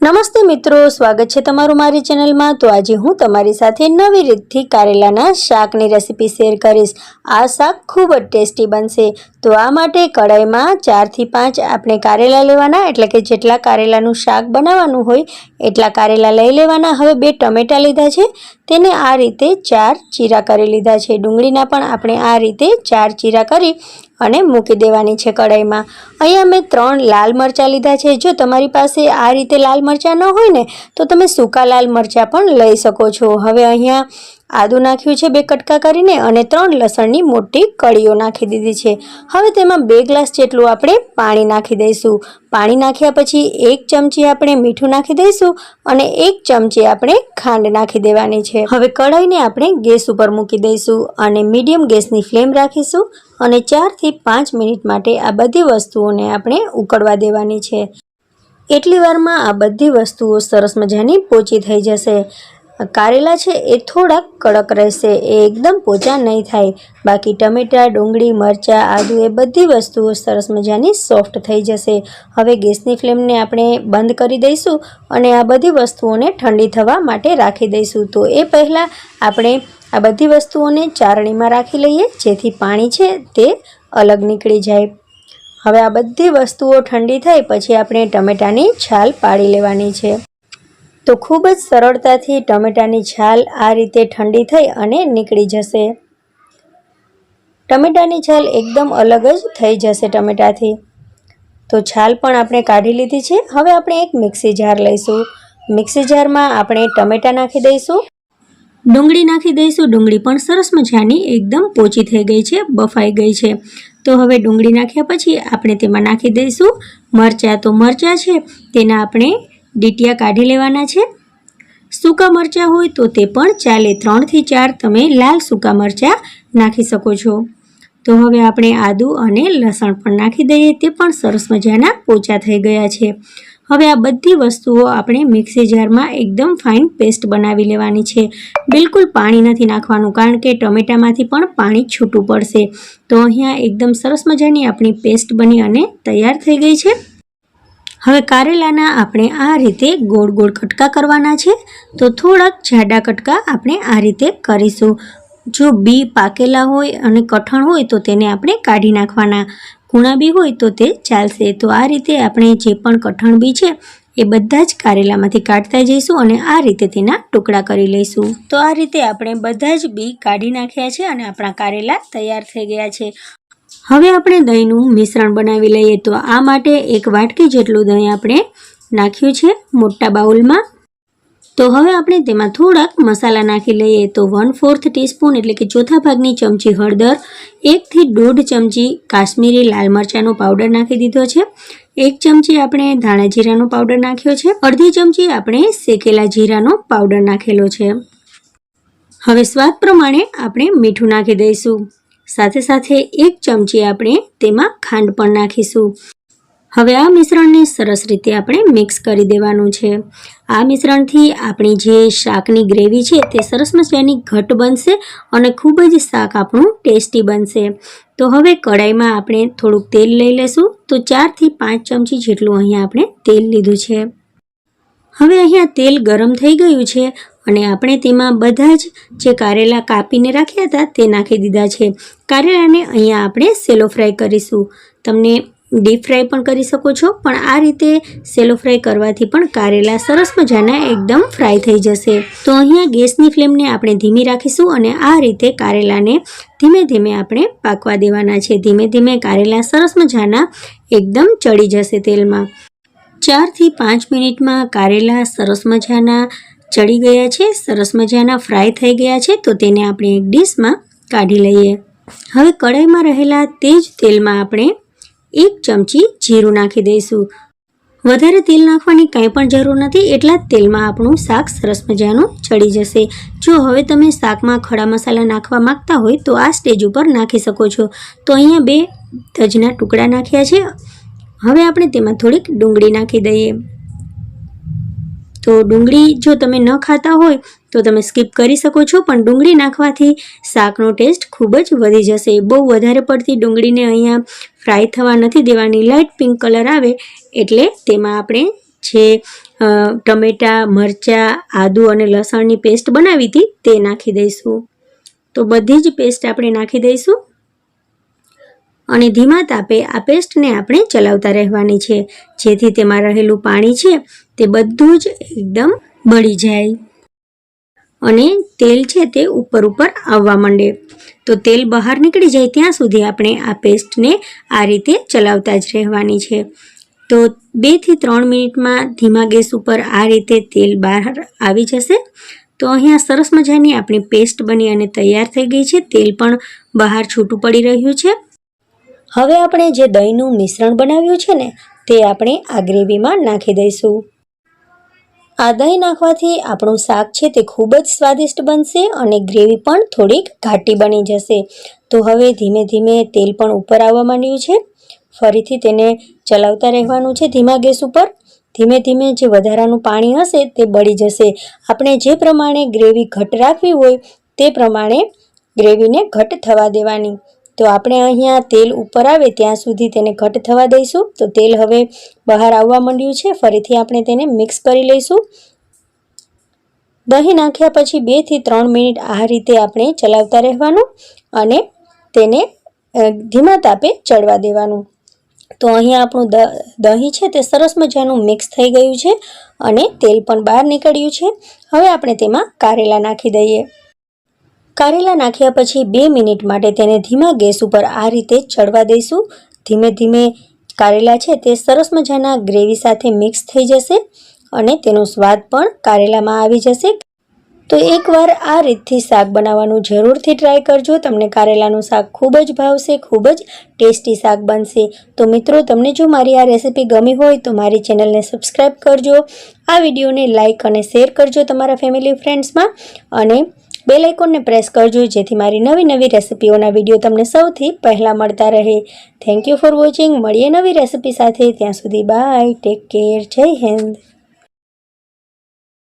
નમસ્તે મિત્રો, સ્વાગત છે તમારું મારી ચેનલમાં। તો આજે હું તમારી સાથે નવી રીતથી કારેલાના શાકની રેસીપી શેર કરીશ। આ શાક ખૂબ જ ટેસ્ટી બનશે। તો આ માટે કઢાઈમાં 4 થી 5 આપણે કારેલા લેવાના, એટલે કે જેટલા કારેલાનું શાક બનાવવાનું હોય એટલા કારેલા લઈ લેવાના। હવે 2 ટમેટા લીધા છે, તેને આ રીતે 4 ચીરા કરી લીધા છે। ડુંગળીના પણ આપણે આ રીતે 4 ચીરા કરી અને મૂકી દેવાની છે કઢાઈમાં। અહીંયા મેં 3 લાલ મરચાં લીધા છે। જો તમારી પાસે આ રીતે લાલ મરચાં ન હોય ને તો તમે સૂકા લાલ મરચાં પણ લઈ શકો છો। હવે અહીંયા આદુ નાખ્યું છે 2 કટકા કરીને અને 3 લસણની મોટી કળીઓ નાખી દીધી છે। હવે તેમાં 2 ગ્લાસ જેટલું આપણે પાણી નાખી દઈશું। પાણી નાખ્યા પછી 1 ચમચી આપણે મીઠું નાખી દઈશું અને 1 ચમચી આપણે ખાંડ નાખી દેવાની છે। હવે કઢાઈને આપણે ગેસ ઉપર મૂકી દઈશું અને મીડિયમ ગેસની ફ્લેમ રાખીશું અને 4 થી 5 મિનિટ માટે આ બધી વસ્તુઓને આપણે ઉકળવા દેવાની છે। એટલી વારમાં આ બધી વસ્તુઓ સરસ મજાની પોચી થઈ જશે। કારેલા છે એ થોડાક કડક રહેશે, એ એકદમ પોચા નહીં થાય। બાકી ટમેટા, ડુંગળી, મરચાં, આદુ એ બધી વસ્તુઓ સરસ મજાની સોફ્ટ થઈ જશે। હવે ગેસની ફ્લેમને આપણે બંધ કરી દઈશું અને આ બધી વસ્તુઓને ઠંડી થવા માટે રાખી દઈશું। તો એ પહેલાં આપણે આ બધી વસ્તુઓને ચારણીમાં રાખી લઈએ, જેથી પાણી છે તે અલગ નીકળી જાય। હવે આ બધી વસ્તુઓ ઠંડી થઈ પછી આપણે ટમેટાની છાલ પાડી લેવાની છે। તો ખૂબ જ સરળતાથી ટમેટાની છાલ આ રીતે ઠંડી થઈ અને નીકળી જશે। ટમેટાની છાલ એકદમ અલગ જ થઈ જશે ટમેટાથી। તો છાલ પણ આપણે કાઢી લીધી છે। હવે આપણે એક મિક્સી જાર લઈશું। મિક્સી જારમાં આપણે ટમેટા નાખી દઈશું, ડુંગળી નાખી દઈશું। ડુંગળી પણ સરસ મજાની એકદમ પોચી થઈ ગઈ છે, બફાઈ ગઈ છે। તો હવે ડુંગળી નાખ્યા પછી આપણે તેમાં નાખી દઈશું મરચાં। તો મરચાં છે તેના આપણે ડીટિયા કાઢી લેવાના છે। સૂકા મરચાં હોય તો તે પણ ચાલે, 3 થી 4 તમે લાલ સૂકા મરચાં નાખી શકો છો। તો હવે આપણે આદુ અને લસણ પણ નાખી દઈએ, તે પણ સરસ મજાના પોચા થઈ ગયા છે। હવે આ બધી વસ્તુઓ આપણે મિક્સી જારમાં એકદમ ફાઇન પેસ્ટ બનાવી લેવાની છે। બિલકુલ પાણી નથી નાખવાનું, કારણ કે ટમેટામાંથી પણ પાણી છૂટું પડશે। તો અહીંયા એકદમ સરસ મજાની આપણી પેસ્ટ બની અને તૈયાર થઈ ગઈ છે। હવે કારેલાના આપણે આ રીતે ગોળ ગોળ કટકા કરવાના છે। તો થોડાક જાડા કટકા આપણે આ રીતે કરીશું। જો બી પાકેલા હોય અને કઠણ હોય તો તેને આપણે કાઢી નાખવાના, કૂણા બી હોય તો તે ચાલશે। તો આ રીતે આપણે જે પણ કઠણ બી છે એ બધા જ કારેલામાંથી કાઢતા જઈશું અને આ રીતે તેના ટુકડા કરી લઈશું। તો આ રીતે આપણે બધા જ બી કાઢી નાખ્યા છે અને આપણા કારેલા તૈયાર થઈ ગયા છે। હવે આપણે દહીંનું મિશ્રણ બનાવી લઈએ। તો આ માટે 1 વાટકી જેટલું દહીં આપણે નાખ્યું છે મોટા બાઉલમાં। તો હવે આપણે તેમાં થોડાક મસાલા નાખી લઈએ। તો 1/4 ટીસ્પૂન એટલે કે ચોથા ભાગની ચમચી હળદર, 1 થી 1.5 ચમચી કાશ્મીરી લાલ મરચાંનો પાવડર નાખી દીધો છે। 1 ચમચી આપણે ધાણા જીરાનો પાવડર નાખ્યો છે। અડધી ચમચી આપણે શેકેલા જીરાનો પાવડર નાખેલો છે। હવે સ્વાદ પ્રમાણે આપણે મીઠું નાખી દઈશું, સાથે સાથે 1 ચમચી આપણે તેમાં ખાંડ પણ નાખીશું। હવે આ મિશ્રણને સરસ રીતે આપણે મિક્સ કરી દેવાનું છે। આ મિશ્રણથી આપણી જે શાકની ગ્રેવી છે તે સરસ મજાની ઘટ બનશે અને ખૂબ જ શાક આપણું ટેસ્ટી બનશે। તો હવે કઢાઈમાં આપણે થોડુંક તેલ લઈ લેશું। તો 4 થી 5 ચમચી જેટલું અહીંયા આપણે તેલ લીધું છે। હવે અહીંયા તેલ ગરમ થઈ ગયું છે અને આપણે તેમાં બધા જ જે કારેલા કાપીને રાખ્યા હતા તે નાખી દીધા છે। કારેલાને અહીંયા આપણે સેલો ફ્રાય કરીશું। તમને ડીપ ફ્રાય પણ કરી શકો છો, પણ આ રીતે સેલો ફ્રાય કરવાથી પણ કારેલા સરસ મજાના એકદમ ફ્રાય થઈ જશે। તો અહીંયા ગેસની ફ્લેમને આપણે ધીમી રાખીશું અને આ રીતે કારેલાને ધીમે ધીમે આપણે પાકવા દેવાના છે। ધીમે ધીમે કારેલા સરસ મજાના એકદમ ચડી જશે તેલમાં। 4 થી 5 મિનિટમાં કારેલા સરસ મજાના ચડી ગયા છે, સરસ મજાના ફ્રાય થઈ ગયા છે। તો તેને આપણે એક ડીશમાં કાઢી લઈએ। હવે કઢાઈમાં રહેલા તે જ તેલમાં આપણે 1 ચમચી જીરું નાખી દઈશું। વધારે તેલ નાખવાની કંઈ પણ જરૂર નથી, એટલા જ તેલમાં આપણું શાક સરસ મજાનું ચડી જશે। જો હવે તમે શાકમાં ખડા મસાલા નાખવા માંગતા હોય તો આ સ્ટેજ ઉપર નાખી શકો છો। તો અહીંયા 2 તજના ટુકડા નાખ્યા છે। હવે આપણે તેમાં થોડીક ડુંગળી નાખી દઈએ। તો ડુંગળી જો તમે ન ખાતા હોય તો તમે સ્કીપ કરી શકો છો, પણ ડુંગળી નાખવાથી શાકનો ટેસ્ટ ખૂબ જ વધી જશે। બહુ વધારે પડતી ડુંગળીને અહીંયા ફ્રાય થવા નથી દેવાની। લાઇટ પિંક કલર આવે એટલે તેમાં આપણે જે ટમેટાં, મરચાં, આદુ અને લસણની પેસ્ટ બનાવી હતી તે નાખી દઈશું. તો બધી જ પેસ્ટ આપણે નાખી દઈશું અને ધીમા તાપે આ પેસ્ટને આપણે ચલાવતા રહેવાની છે, જેથી તેમાં રહેલું પાણી છે તે બધું જ એકદમ બળી જાય અને તેલ છે તે ઉપર આવવા માંડે. તો તેલ બહાર નીકળી જાય ત્યાં સુધી આપણે આ પેસ્ટને આ રીતે ચલાવતા જ રહેવાની છે. તો 2 થી 3 મિનિટમાં ધીમા ગેસ ઉપર આ રીતે તેલ બહાર આવી જશે. તો અહીંયા સરસ મજાની આપણી પેસ્ટ બની અને તૈયાર થઈ ગઈ છે. તેલ પણ બહાર છૂટું પડી રહ્યું છે. હવે આપણે જે દહીંનું મિશ્રણ બનાવ્યું છે ને તે આપણે આ ગ્રેવીમાં નાખી દઈશું. આ દહીં નાખવાથી આપણું શાક છે તે ખૂબ જ સ્વાદિષ્ટ બનશે અને ગ્રેવી પણ થોડીક ઘાટી બની જશે. તો હવે ધીમે ધીમે તેલ પણ ઉપર આવવા માંડ્યું છે. ફરીથી તેને ચલાવતા રહેવાનું છે ધીમા ગેસ ઉપર. ધીમે ધીમે જે વધારાનું પાણી હશે તે બળી જશે. આપણે જે પ્રમાણે ગ્રેવી ઘટ રાખવી હોય તે પ્રમાણે ગ્રેવીને ઘટ થવા દેવાની. તો આપણે અહીંયા તેલ ઉપર આવે ત્યાં સુધી તેને ઘટ થવા દઈશું. તો તેલ હવે બહાર આવવા માંડ્યું છે. ફરીથી આપણે તેને મિક્સ કરી લઈશું. દહીં નાખ્યા પછી 2 થી 3 મિનિટ આ રીતે આપણે ચલાવતા રહેવાનું અને તેને ધીમા તાપે ચડવા દેવાનું. તો અહીંયા આપણું દહીં છે તે સરસ મજાનું મિક્સ થઈ ગયું છે અને તેલ પણ બહાર નીકળ્યું છે. હવે આપણે તેમાં કારેલા નાખી દઈએ. કારેલા નાખ્યા પછી 2 મિનિટ માટે તેને ધીમા ગેસ ઉપર આ રીતે ચડવા દઈશું. ધીમે ધીમે કારેલા છે તે સરસ મજાના ગ્રેવી સાથે મિક્સ થઈ જશે અને તેનો સ્વાદ પણ કારેલામાં આવી જશે. તો એકવાર આ રીતથી શાક બનાવવાનું જરૂરથી ટ્રાય કરજો. તમને કારેલાનું શાક ખૂબ જ ભાવશે, ખૂબ જ ટેસ્ટી શાક બનશે. તો મિત્રો, તમને જો મારી આ રેસીપી ગમી હોય તો મારી ચેનલને સબસ્ક્રાઈબ કરજો. આ વિડીયોને લાઇક અને શેર કરજો તમારા ફેમિલી ફ્રેન્ડ્સમાં અને બેલ આઇકોનને પ્રેસ કરજો, જેથી મારી નવી નવી રેસીપીઓના વિડીયો તમને સૌથી પહેલાં મળતા રહે. Thank you for watching. મળીએ નવી રેસીપી સાથે. ત્યાં સુધી બાય, ટેક કેર, જય હિન્દ.